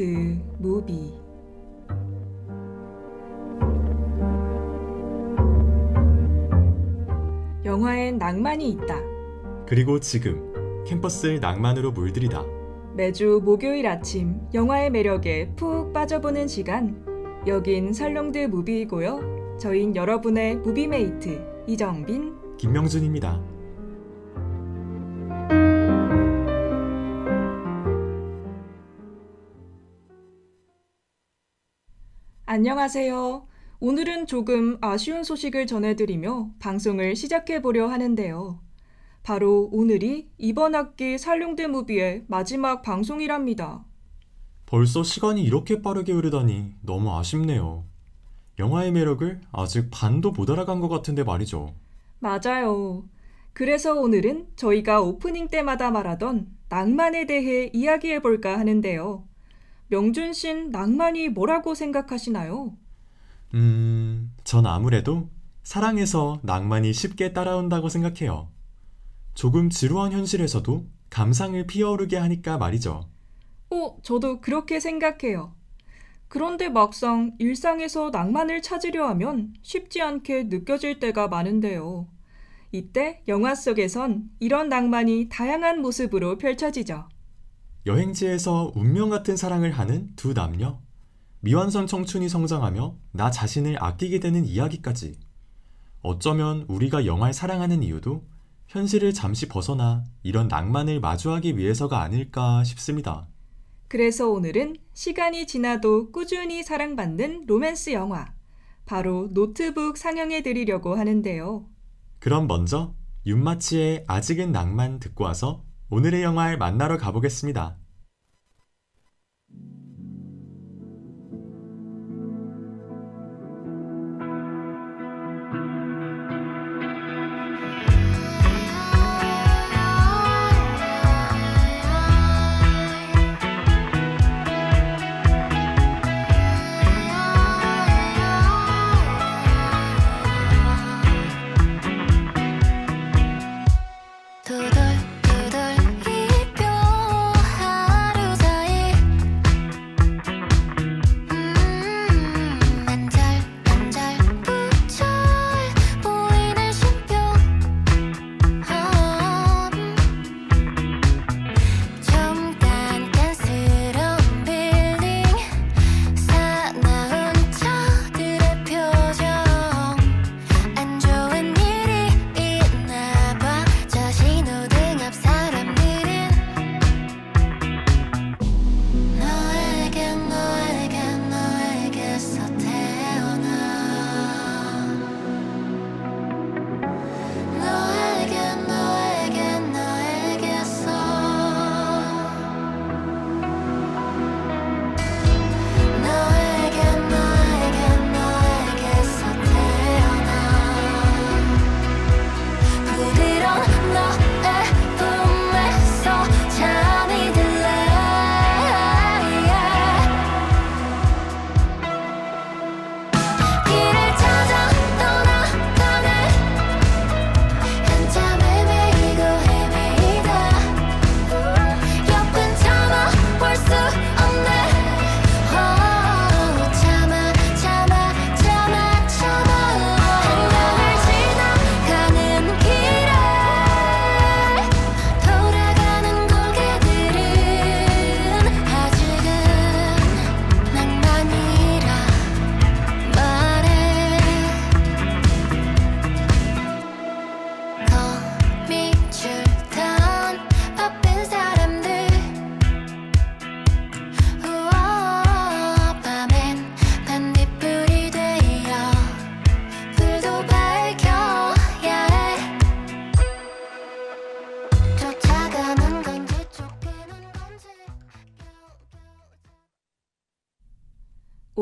노트, 무비. 영화엔 낭만이 있다. 그리고 지금 캠퍼스를 낭만으로 물들이다. 매주 목요일 아침 영화의 매력에 푹 빠져보는 시간. 여긴 살롱드 무비이고요. 저흰 여러분의 무비메이트 이정빈, 김명준입니다. 안녕하세요. 오늘은 조금 아쉬운 소식을 전해드리며 방송을 시작해보려 하는데요. 바로 오늘이 이번 학기 살롱드 무비의 마지막 방송이랍니다. 벌써 시간이 이렇게 빠르게 흐르다니 너무 아쉽네요. 영화의 매력을 아직 반도 못 알아간 것 같은데 말이죠. 맞아요. 그래서 오늘은 저희가 오프닝 때마다 말하던 낭만에 대해 이야기해볼까 하는데요. 명준 씨는 낭만이 뭐라고 생각하시나요? 전 아무래도 사랑에서 낭만이 쉽게 따라온다고 생각해요. 조금 지루한 현실에서도 감상을 피어오르게 하니까 말이죠. 저도 그렇게 생각해요. 그런데 막상 일상에서 낭만을 찾으려 하면 쉽지 않게 느껴질 때가 많은데요. 이때 영화 속에선 이런 낭만이 다양한 모습으로 펼쳐지죠. 여행지에서 운명 같은 사랑을 하는 두 남녀, 미완성 청춘이 성장하며 나 자신을 아끼게 되는 이야기까지. 어쩌면 우리가 영화를 사랑하는 이유도 현실을 잠시 벗어나 이런 낭만을 마주하기 위해서가 아닐까 싶습니다. 그래서 오늘은 시간이 지나도 꾸준히 사랑받는 로맨스 영화, 바로 노트북 상영해 드리려고 하는데요. 그럼 먼저 윤마치의 아직은 낭만 듣고 와서 오늘의 영화를 만나러 가보겠습니다.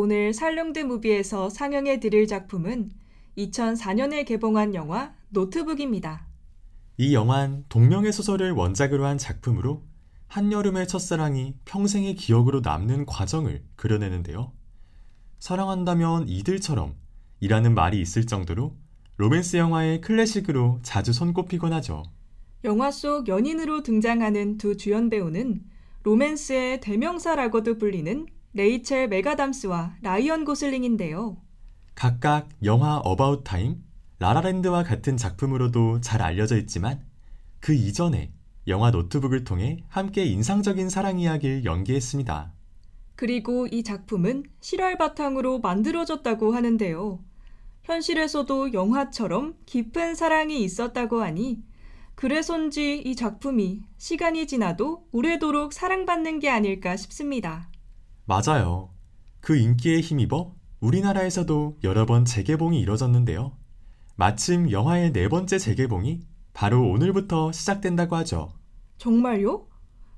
오늘 살롱드 무비에서 상영해 드릴 작품은 2004년에 개봉한 영화 노트북입니다. 이 영화는 동명의 소설을 원작으로 한 작품으로 한여름의 첫사랑이 평생의 기억으로 남는 과정을 그려내는데요. 사랑한다면 이들처럼 이라는 말이 있을 정도로 로맨스 영화의 클래식으로 자주 손꼽히곤 하죠. 영화 속 연인으로 등장하는 두 주연 배우는 로맨스의 대명사라고도 불리는 레이첼 맥아담스와 라이언 고슬링인데요. 각각 영화 어바웃 타임, 라라랜드와 같은 작품으로도 잘 알려져 있지만 그 이전에 영화 노트북을 통해 함께 인상적인 사랑 이야기를 연기했습니다. 그리고 이 작품은 실화를 바탕으로 만들어졌다고 하는데요. 현실에서도 영화처럼 깊은 사랑이 있었다고 하니 그래서인지 이 작품이 시간이 지나도 오래도록 사랑받는 게 아닐까 싶습니다. 맞아요. 그 인기에 힘입어 우리나라에서도 여러 번 재개봉이 이뤄졌는데요. 마침 영화의 4번째 재개봉이 바로 오늘부터 시작된다고 하죠. 정말요?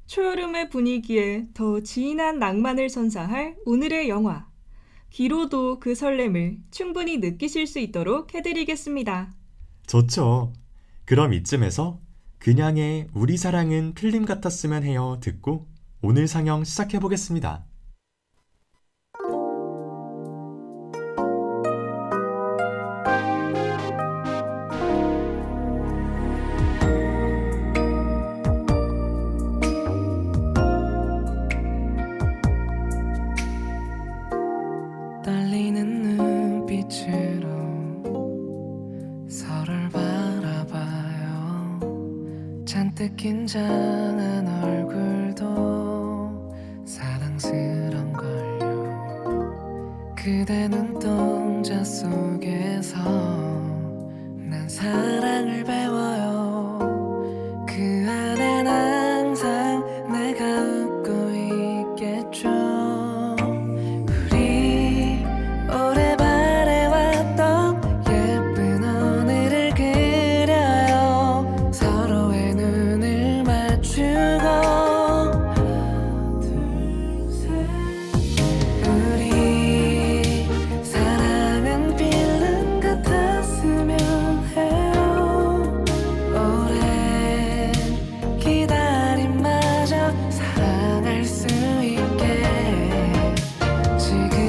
초여름의 분위기에 더 진한 낭만을 선사할 오늘의 영화. 귀로도 그 설렘을 충분히 느끼실 수 있도록 해드리겠습니다. 좋죠. 그럼 이쯤에서 그냥의 우리 사랑은 필름 같았으면 해요 듣고 오늘 상영 시작해보겠습니다. 떨리는 눈빛으로 서로를 바라봐요. 잔뜩 긴장한 얼굴도 사랑스런걸요. 그대 눈동자 속에서 난 사랑을 배워요. 그 안엔 항상 내가 웃고 있겠죠. 오래 바래왔던 예쁜 오늘을 그려요. 서로의 눈을 맞추고 우리 사랑은 필름 같았으면 해요. 오랜 기다림마저 사랑할 수 있게 지금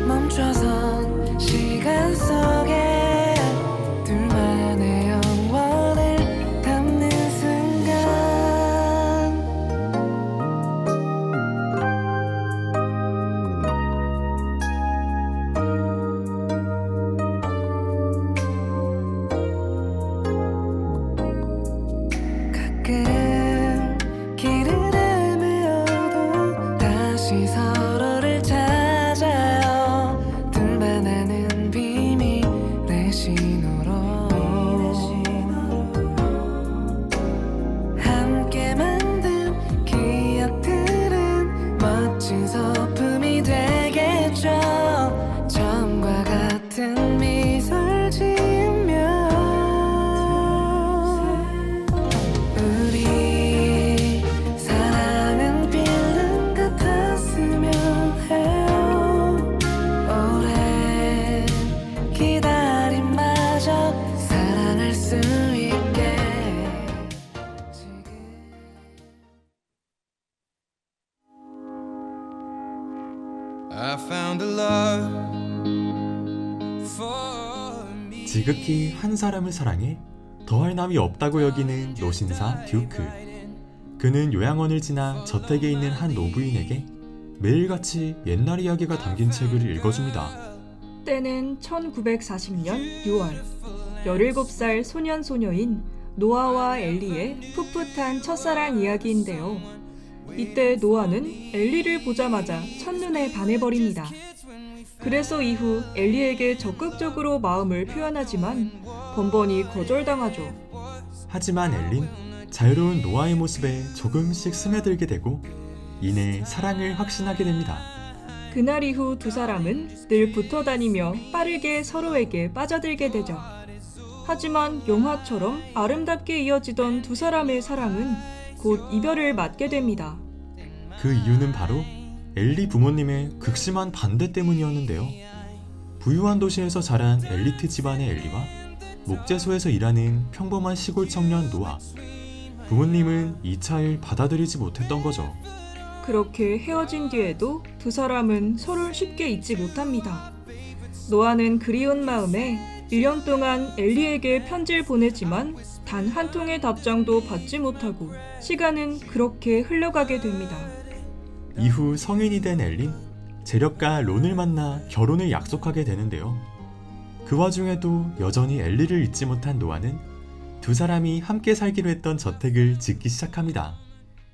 멈춰선 시간 속에 둘만의 영원을 담는 순간 가끔 길을 헤매어도 다시 서로를 찾아요. 둘만 아는 비밀의 신호로 함께 만든 기억들은 멋진 소품이 되겠죠. 처음과 같은 미소를 지으며 우리 사랑은 필름 같았으면 해요. 오랜 기다림마저 사랑할 수 있게 지금 I found a love for me. 지극히 한 사람을 사랑해 더할 나위 없다고 여기는 노신사 듀크. 그는 요양원을 지나 저택에 있는 한 노부인에게 매일같이 옛날 이야기가 담긴 책을 읽어줍니다. 때는 1940년 6월. 17살 소년 소녀인 노아와 엘리의 풋풋한 첫사랑 이야기인데요. 이때 노아는 엘리를 보자마자 첫눈에 반해버립니다. 그래서 이후 엘리에게 적극적으로 마음을 표현하지만 번번이 거절당하죠. 하지만 엘린 자유로운 노아의 모습에 조금씩 스며들게 되고 이내 사랑을 확신하게 됩니다. 그날 이후 두 사람은 늘 붙어 다니며 빠르게 서로에게 빠져들게 되죠. 하지만 영화처럼 아름답게 이어지던 두 사람의 사랑은 곧 이별을 맞게 됩니다. 그 이유는 바로 엘리 부모님의 극심한 반대 때문이었는데요. 부유한 도시에서 자란 엘리트 집안의 엘리와 목재소에서 일하는 평범한 시골 청년 노아. 부모님은 이 차이를 받아들이지 못했던 거죠. 그렇게 헤어진 뒤에도 두 사람은 서로를 쉽게 잊지 못합니다. 노아는 그리운 마음에 1년 동안 엘리에게 편지를 보내지만 단 한 통의 답장도 받지 못하고 시간은 그렇게 흘러가게 됩니다. 이후 성인이 된 엘린, 제력과 론을 만나 결혼을 약속하게 되는데요. 그 와중에도 여전히 엘리를 잊지 못한 노아는 두 사람이 함께 살기로 했던 저택을 짓기 시작합니다.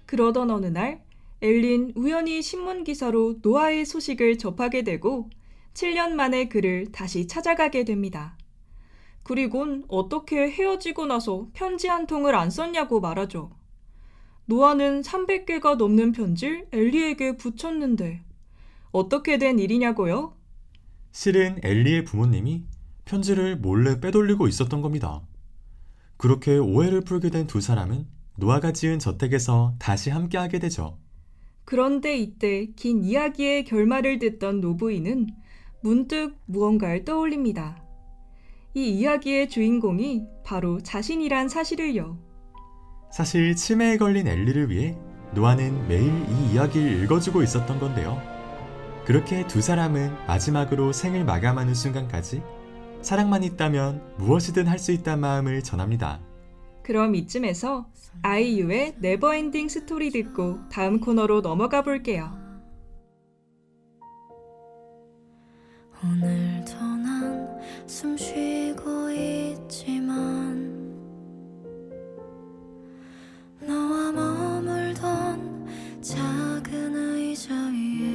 그러던 어느 날 엘린 우연히 신문 기사로 노아의 소식을 접하게 되고 7년 만에 그를 다시 찾아가게 됩니다. 그리곤 어떻게 헤어지고 나서 편지 한 통을 안 썼냐고 말하죠. 노아는 300개가 넘는 편지를 엘리에게 붙였는데 어떻게 된 일이냐고요? 실은 엘리의 부모님이 편지를 몰래 빼돌리고 있었던 겁니다. 그렇게 오해를 풀게 된 두 사람은 노아가 지은 저택에서 다시 함께하게 되죠. 그런데 이때 긴 이야기의 결말을 듣던 노부인은 문득 무언가를 떠올립니다. 이 이야기의 주인공이 바로 자신이란 사실을요. 사실 치매에 걸린 엘리를 위해 노아는 매일 이 이야기를 읽어주고 있었던 건데요. 그렇게 두 사람은 마지막으로 생을 마감하는 순간까지 사랑만 있다면 무엇이든 할 수 있다는 마음을 전합니다. 그럼 이쯤에서 아이유의 네버엔딩 스토리 듣고 다음 코너로 넘어가 볼게요. 오늘도 난 숨 쉬고 있지만 너와 머물던 작은 의자 위에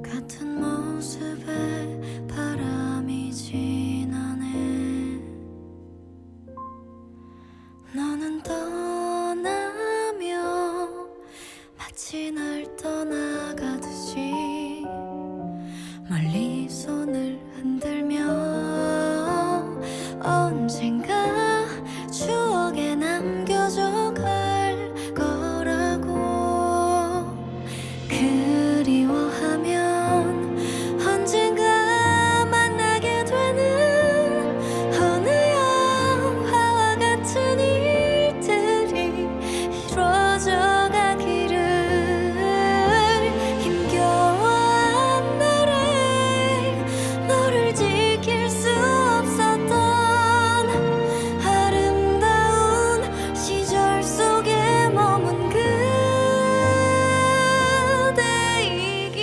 같은 모습에 바람이 지나네. 너는 떠나며 마치 날 떠나가듯이 멀리 손을 흔들며 언젠가 추억에 남겨져 갈 거라고. 그리워하면 언젠가 만나게 되는 어느 영화와 같은 일들이 이루어져 가기를. 힘겨운 날에 너를 지킬 수 없었던 아름다운 시절 속에 머문 그대이기에.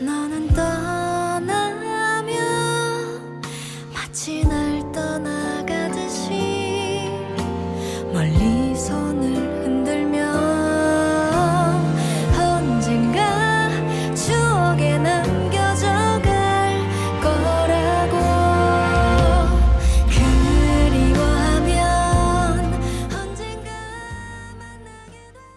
너는 떠나며 마치 날 떠나가듯이 멀리 손을 흔들며 언젠가 추억에 남겨져 갈 거라고. 그리워하면 언젠가 만나게 되는.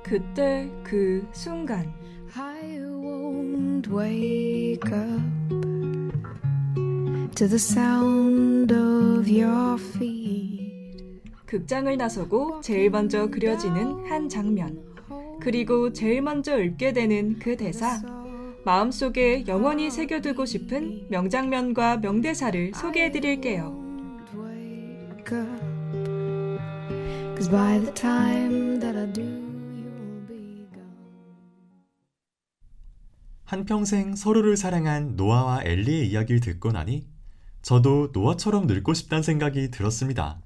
그때 그 순간 I won't wake up to the sound of your feet. 극장을 나서고 제일 먼저 그려지는 한 장면, 그리고 제일 먼저 읽게 되는 그 대사, 마음속에 영원히 새겨두고 싶은 명장면과 명대사를 소개해드릴게요. Wake up, 'cause by the time that I do, you'll be gone. 한평생 서로를 사랑한 노아와 엘리의 이야기를 듣고 나니 저도 노아처럼 늙고 싶다는 생각이 들었습니다.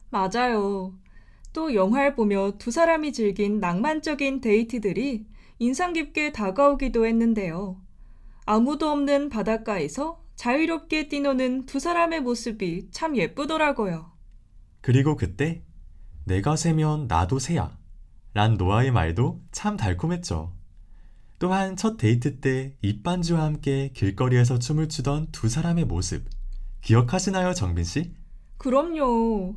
맞아요. 또 영화를 보며 두 사람이 즐긴 낭만적인 데이트들이 인상 깊게 다가오기도 했는데요. 아무도 없는 바닷가에서 자유롭게 뛰노는 두 사람의 모습이 참 예쁘더라고요. 그리고 그때 내가 새면 나도 새야 란 노아의 말도 참 달콤했죠. 또한 첫 데이트 때 입반주와 함께 길거리에서 춤을 추던 두 사람의 모습 기억하시나요, 정빈 씨? 그럼요.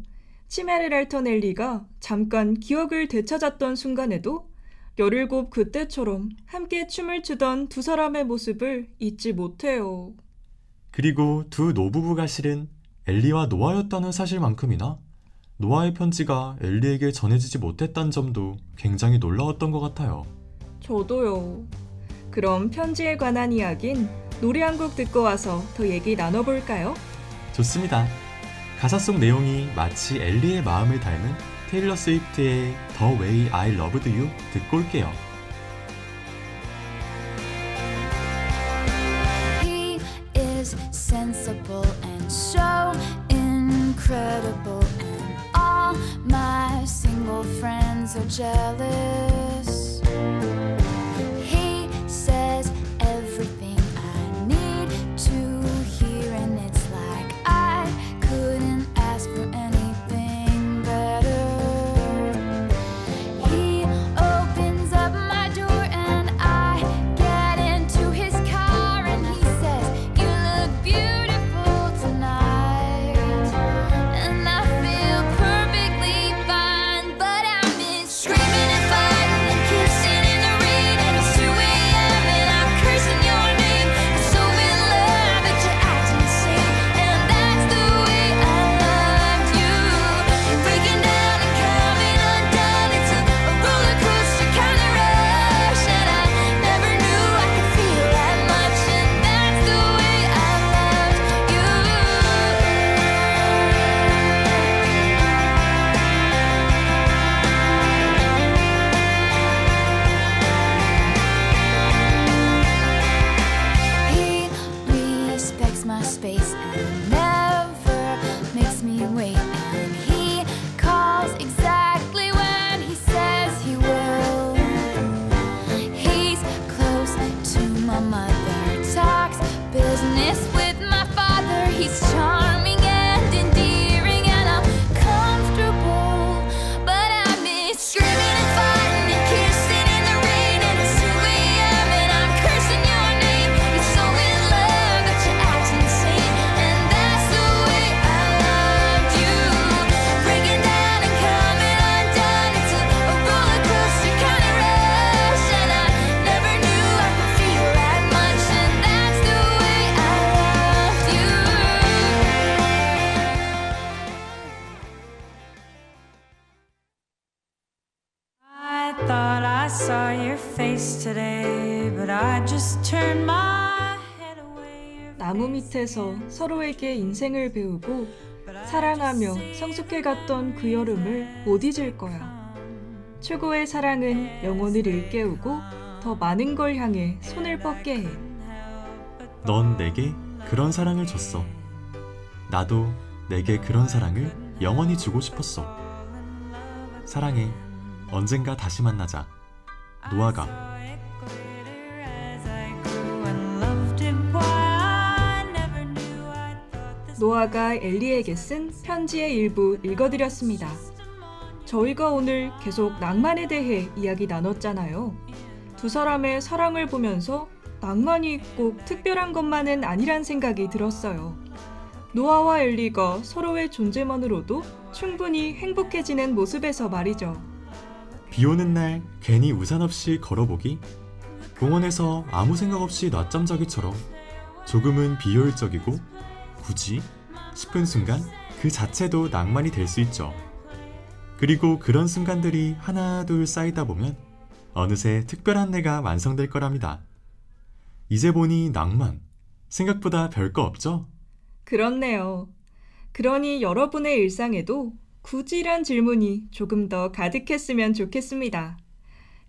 치매를 앓던 엘리가 잠깐 기억을 되찾았던 순간에도 17 그때처럼 함께 춤을 추던 두 사람의 모습을 잊지 못해요. 그리고 두 노부부가 실은 엘리와 노아였다는 사실만큼이나 노아의 편지가 엘리에게 전해지지 못했다는 점도 굉장히 놀라웠던 것 같아요. 저도요. 그럼 편지에 관한 이야긴 노래 한 곡 듣고 와서 더 얘기 나눠볼까요? 좋습니다. 가사 속 내용이 마치 엘리의 마음을 닮은 테일러 스위프트의 The Way I Loved You 듣고 올게요. He is sensible and so incredible, and all my single friends are jealous. He says everything I need to hear, and it's like I couldn't ask for anything better. He opens up my door and I get into his car, and he says, "You look beautiful tonight," and I feel perfectly fine, but I miss screaming and fighting and kissing in the rain, and it's 2 a.m. and I'm cursing your name. I'm so in love that you're acting insane, and that's the way I loved you. Breaking down and coming undone, it's a roller coaster kind of rush, and I never knew I could feel that much, and that's the way I loved you. He respects my space and never makes me wait, and he calls exactly when he says he will. He's close to my mother, talks business with my father. He's charming and endearing, and I'm comfortable, but I miss screaming and fighting and kissing in the rain, and it's 2 a.m. and I'm cursing your name. You're so in love that you're acting insane, and that's the way I loved you. Breaking down and coming undone, it's a roller coaster kind of rush, and I never knew I could feel that much, and that's the way I loved you. I thought I saw your face today, but I just turned my head away. 나무 밑에서 서로에게 인생을 배우고 사랑하며 성숙해갔던 그 여름을 못 잊을 거야. 최고의 사랑은 영혼을 일깨우고 더 많은 걸 향해 손을 뻗게 해. 넌 내게 그런 사랑을 줬어. 나도 내게 그런 사랑을 영원히 주고 싶었어. 사랑해. 언젠가 다시 만나자. 노아가. 노아가 엘리에게 쓴 편지의 일부 읽어드렸습니다. 저희가 오늘 계속 낭만에 대해 이야기 나눴잖아요. 두 사람의 사랑을 보면서 낭만이 꼭 특별한 것만은 아니란 생각이 들었어요. 노아와 엘리가 서로의 존재만으로도 충분히 행복해지는 모습에서 말이죠. 비 오는 날 괜히 우산 없이 걸어보기? 공원에서 아무 생각 없이 낮잠 자기처럼 조금은 비효율적이고 굳이 싶은 순간 그 자체도 낭만이 될 수 있죠. 그리고 그런 순간들이 하나 둘 쌓이다 보면 어느새 특별한 내가 완성될 거랍니다. 이제 보니 낭만, 생각보다 별거 없죠? 그렇네요. 그러니 여러분의 일상에도 굳이란 질문이 조금 더 가득했으면 좋겠습니다.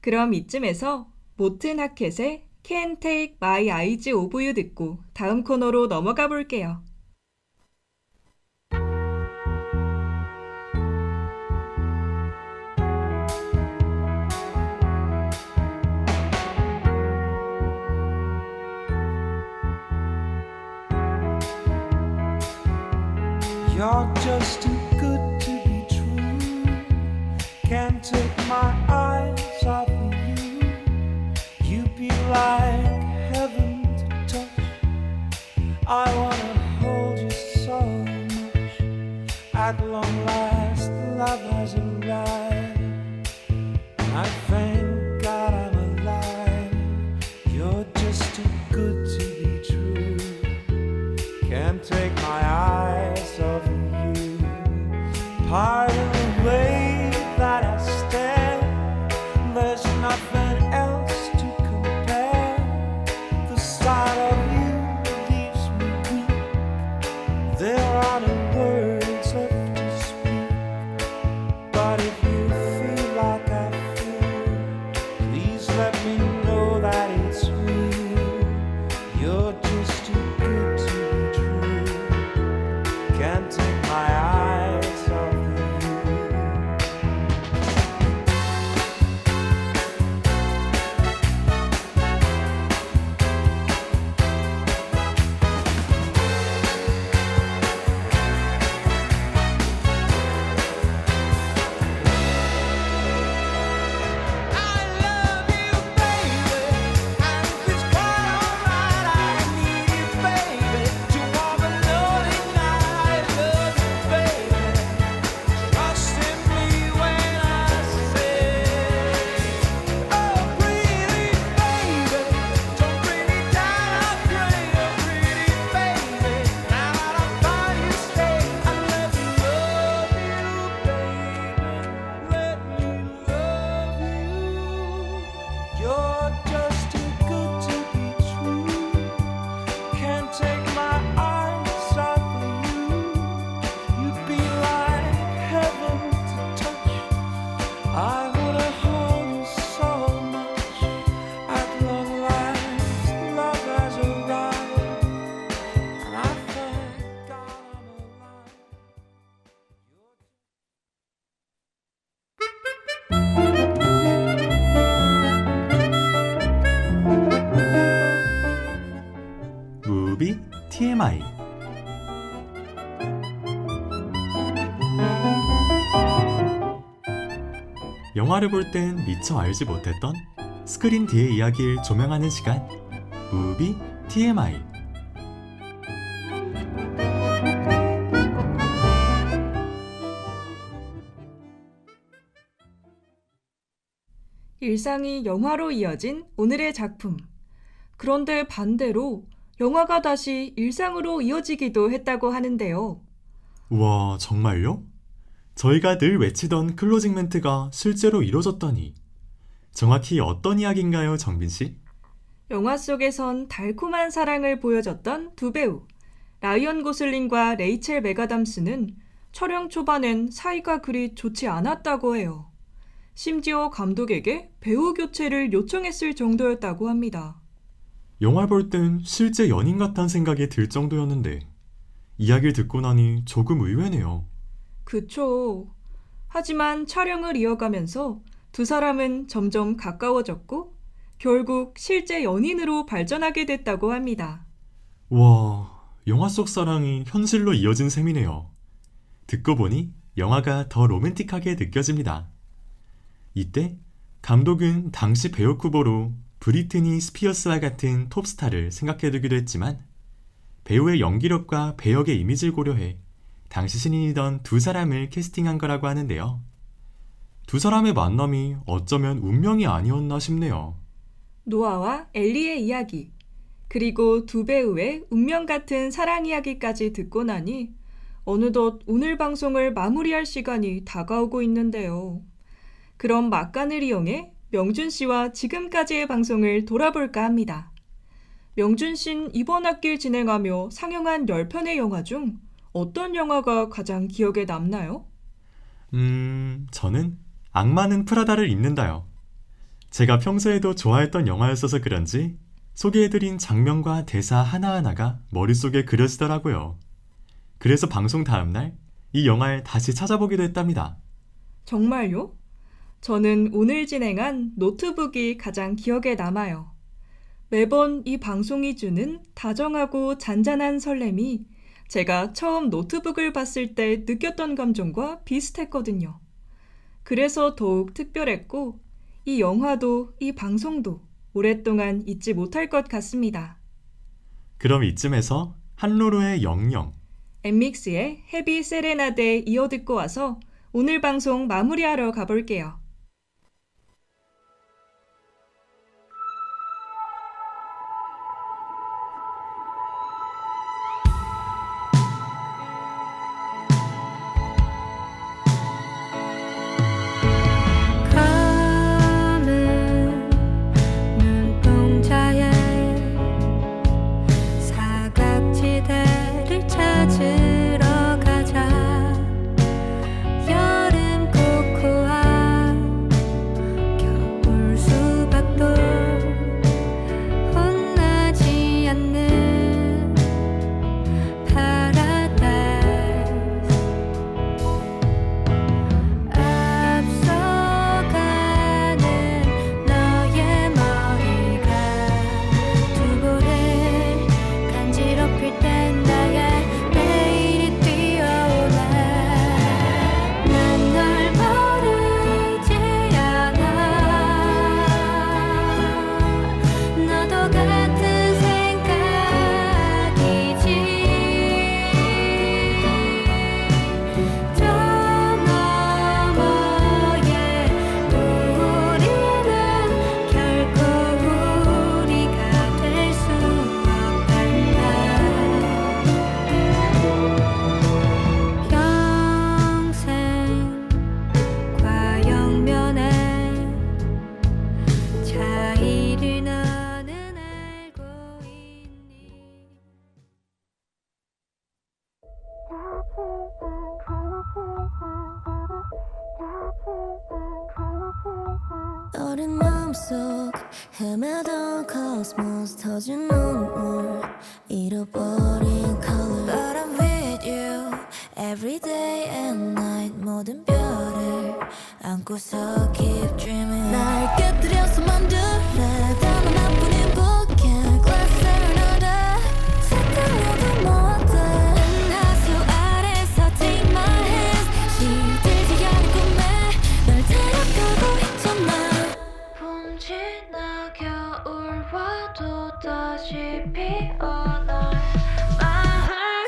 그럼 이쯤에서 모튼 하켓의 Can't Take My Eyes Off You 듣고 다음 코너로 넘어가 볼게요. You're just too good to be true. Can't take my eyes off of you. You'd be like heaven to touch. I wanna hold you so much. At long last, love has arrived. And I thank God I'm alive. You're just too good to be true. Can't take my eyes off of you. Part of take my eyes off of you. You'd be like heaven to touch. I wanna hold you so much. At long last, love has arrived, and I thank God I'm alive. 무비 TMI. 영화를 볼 땐 미처 알지 못했던 스크린 뒤의 이야기를 조명하는 시간, 무비 TMI. 일상이 영화로 이어진 오늘의 작품. 그런데 반대로 영화가 다시 일상으로 이어지기도 했다고 하는데요. 우와, 정말요? 저희가 늘 외치던 클로징 멘트가 실제로 이뤄졌다니. 정확히 어떤 이야기인가요, 정빈 씨? 영화 속에선 달콤한 사랑을 보여줬던 두 배우, 라이언 고슬링과 레이첼 맥아담스는 촬영 초반엔 사이가 그리 좋지 않았다고 해요. 심지어 감독에게 배우 교체를 요청했을 정도였다고 합니다. 영화 볼 땐 실제 연인 같다는 생각이 들 정도였는데 이야기를 듣고 나니 조금 의외네요. 그쵸. 하지만 촬영을 이어가면서 두 사람은 점점 가까워졌고 결국 실제 연인으로 발전하게 됐다고 합니다. 와, 영화 속 사랑이 현실로 이어진 셈이네요. 듣고 보니 영화가 더 로맨틱하게 느껴집니다. 이때 감독은 당시 배우 후보로 브리트니 스피어스와 같은 톱스타를 생각해두기도 했지만 배우의 연기력과 배역의 이미지를 고려해 당시 신인이던 두 사람을 캐스팅한 거라고 하는데요. 두 사람의 만남이 어쩌면 운명이 아니었나 싶네요. 노아와 엘리의 이야기, 그리고 두 배우의 운명 같은 사랑 이야기까지 듣고 나니 어느덧 오늘 방송을 마무리할 시간이 다가오고 있는데요. 그럼 막간을 이용해 명준 씨와 지금까지의 방송을 돌아볼까 합니다. 명준 씨는 이번 학기를 진행하며 상영한 10편의 영화 중 어떤 영화가 가장 기억에 남나요? 저는 악마는 프라다를 입는다요. 제가 평소에도 좋아했던 영화였어서 그런지 소개해드린 장면과 대사 하나하나가 머릿속에 그려지더라고요. 그래서 방송 다음날 이 영화를 다시 찾아보기도 했답니다. 정말요? 저는 오늘 진행한 노트북이 가장 기억에 남아요. 매번 이 방송이 주는 다정하고 잔잔한 설렘이 제가 처음 노트북을 봤을 때 느꼈던 감정과 비슷했거든요. 그래서 더욱 특별했고 이 영화도 이 방송도 오랫동안 잊지 못할 것 같습니다. 그럼 이쯤에서 한로루의 영영, 엠믹스의 헤비 세레나데 이어 듣고 와서 오늘 방송 마무리하러 가볼게요. 검은 눈동자에 사각지대를 찾으러 가자. 여름 코코아 어린 마음속 헤매던 코스모스 터진 눈물 잃어버린 color But I'm with you every day and night 모든 별을 안고서 keep dreaming 날 깨뜨려서 만들래 다만 나뿐인 bookend glass을 너를 색달려도 못해 하수 아래서 take my hands 시들지 않은 꿈에 널 데려가고 있잖아 봄 지나 겨울 와도 다시 피어나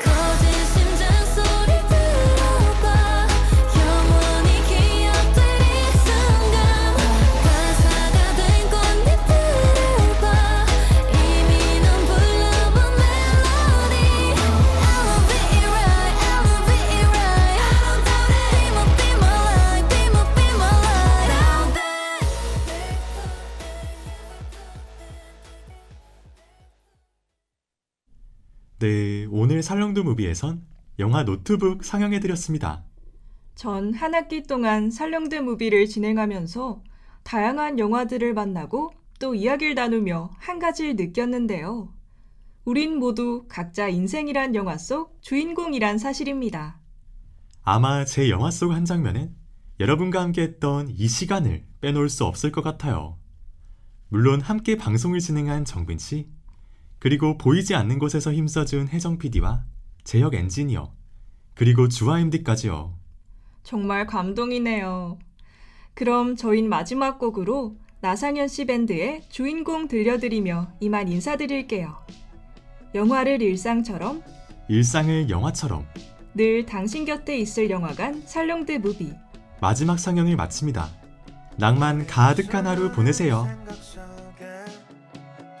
거짓 심장 소리 들어봐 영원히 기억될 이 순간 가사가 된 꽃잎들을 봐 이미 넌 불러본 멜로디 I love it right I love it right I don't doubt it Be my life Be my life Now that 네, 오늘 살롱도 무비에선 영화 노트북 상영해드렸습니다. 전 한 학기 동안 살롱드 무비를 진행하면서 다양한 영화들을 만나고 또 이야기를 나누며 한 가지를 느꼈는데요. 우린 모두 각자 인생이란 영화 속 주인공이란 사실입니다. 아마 제 영화 속 한 장면엔 여러분과 함께 했던 이 시간을 빼놓을 수 없을 것 같아요. 물론 함께 방송을 진행한 정빈 씨, 그리고 보이지 않는 곳에서 힘써준 혜정 PD와 재혁 엔지니어, 그리고 주아 MD까지요. 정말 감동이네요. 그럼 저흰 마지막 곡으로 나상현 씨 밴드의 주인공 들려드리며 이만 인사드릴게요. 영화를 일상처럼, 일상을 영화처럼 늘 당신 곁에 있을 영화관 살롱드 무비. 마지막 상영을 마칩니다. 낭만 가득한 하루 보내세요. 생각 속에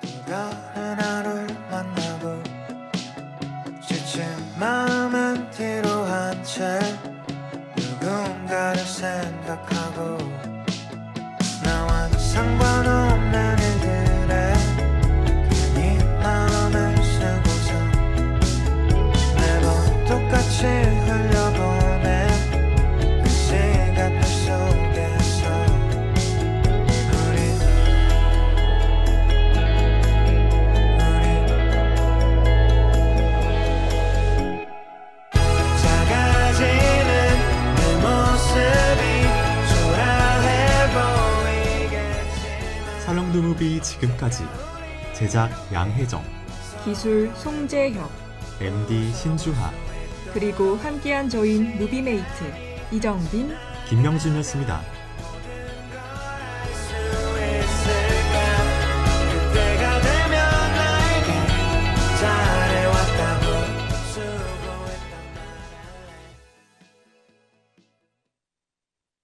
또 다른 하루를 만나고 지친 마음은 뒤로 한 채 누군가를 생각하고 나와는 상관없는 일들에 괜히 마음을 쓰고서 매번 똑같이 흘려보내 그 시간들 속에서 우리 작아지는 내 모습이 초라해 보이겠지만 살롱도 무비 지금까지 제작 양혜정, 기술 송재혁, MD 신주하, 그리고 함께한 저인 무비메이트 이정빈, 김명준이었습니다.